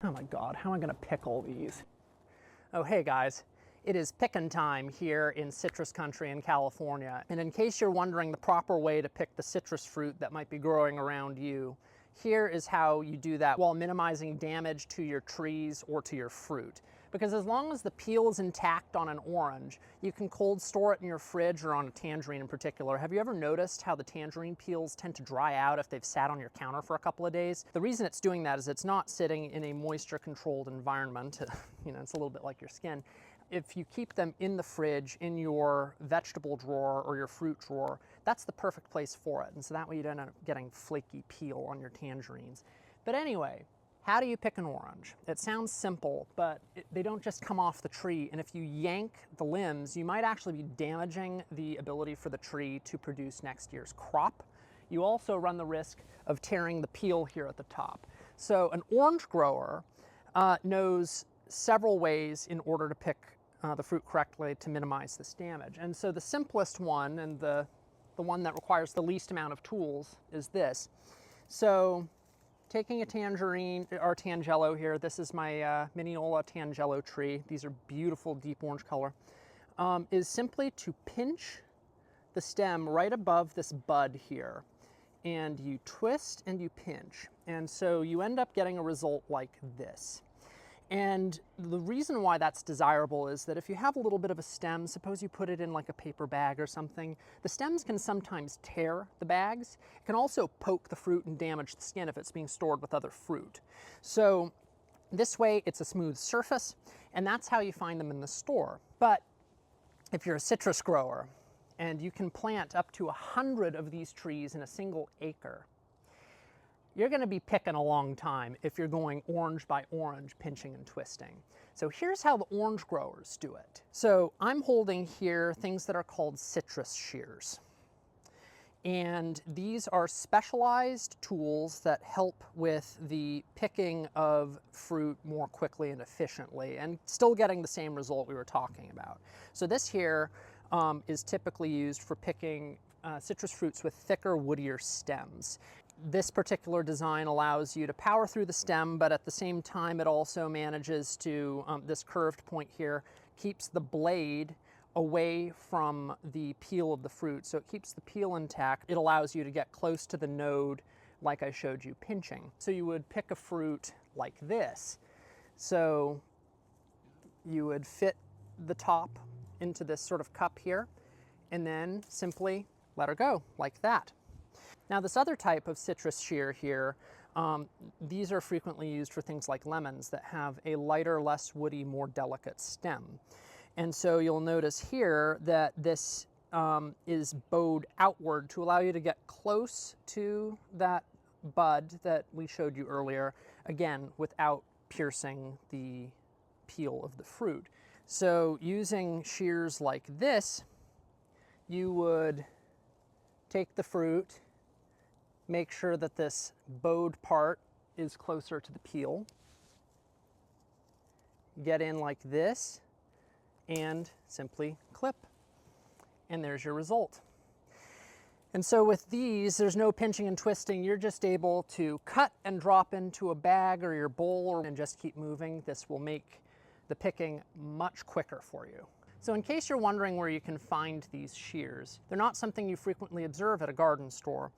Oh my God, how am I gonna pick all these? Oh, hey guys. It is picking time here in citrus country in California. And in case you're wondering the proper way to pick the citrus fruit that might be growing around you, here is how you do that while minimizing damage to your trees or to your fruit. Because as long as the peel is intact on an orange, you can cold store it in your fridge, or on a tangerine in particular. Have you ever noticed how the tangerine peels tend to dry out if they've sat on your counter for a couple of days? The reason it's doing that is it's not sitting in a moisture controlled environment. You know, it's a little bit like your skin. If you keep them in the fridge, in your vegetable drawer or your fruit drawer, that's the perfect place for it. And so that way you don't end up getting flaky peel on your tangerines. But anyway, how do you pick an orange? It sounds simple, but they don't just come off the tree. And if you yank the limbs, you might actually be damaging the ability for the tree to produce next year's crop. You also run the risk of tearing the peel here at the top. So an orange grower knows several ways in order to pick the fruit correctly to minimize this damage. And so the simplest one, and the one that requires the least amount of tools, is this. So taking a tangerine, or Tangelo here, this is my Mineola Tangelo tree. These are beautiful deep orange color. Is simply to pinch the stem right above this bud here. And you twist and you pinch. And so you end up getting a result like this. And the reason why that's desirable is that if you have a little bit of a stem, suppose you put it in like a paper bag or something, the stems can sometimes tear the bags. It can also poke the fruit and damage the skin if it's being stored with other fruit. So this way it's a smooth surface, and that's how you find them in the store. But if you're a citrus grower and you can plant up to 100 of these trees in a single acre, you're going to be picking a long time if you're going orange by orange, pinching and twisting. So here's how the orange growers do it. So I'm holding here things that are called citrus shears. And these are specialized tools that help with the picking of fruit more quickly and efficiently, and still getting the same result we were talking about. So this here is typically used for picking citrus fruits with thicker, woodier stems. This particular design allows you to power through the stem, but at the same time it also manages to, this curved point here, keeps the blade away from the peel of the fruit. So it keeps the peel intact. It allows you to get close to the node like I showed you pinching. So you would pick a fruit like this. So you would fit the top into this sort of cup here, and then simply let her go like that. Now this other type of citrus shear here, these are frequently used for things like lemons that have a lighter, less woody, more delicate stem. And so you'll notice here that this is bowed outward to allow you to get close to that bud that we showed you earlier, again, without piercing the peel of the fruit. So using shears like this, you would take the fruit, make sure that this bowed part is closer to the peel, get in like this, and simply clip. And there's your result. And so with these, there's no pinching and twisting. You're just able to cut and drop into a bag or your bowl and just keep moving. This will make the picking much quicker for you. So in case you're wondering where you can find these shears, they're not something you frequently observe at a garden store.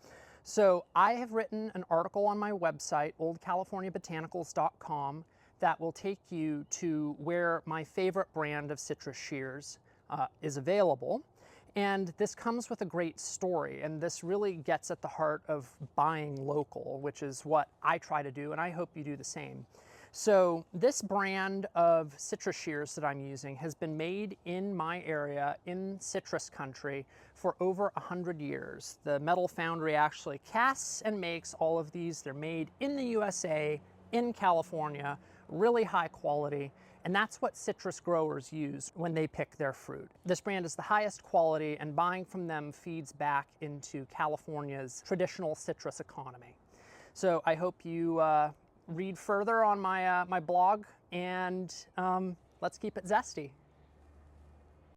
So I have written an article on my website, oldcaliforniabotanicals.com, that will take you to where my favorite brand of citrus shears is available. And this comes with a great story, and this really gets at the heart of buying local, which is what I try to do, and I hope you do the same. So this brand of citrus shears that I'm using has been made in my area in citrus country for over 100 years. The Metal Foundry actually casts and makes all of these. They're made in the USA, in California, really high quality, and that's what citrus growers use when they pick their fruit. This brand is the highest quality, and buying from them feeds back into California's traditional citrus economy. So I hope you read further on my, my blog, and let's keep it zesty.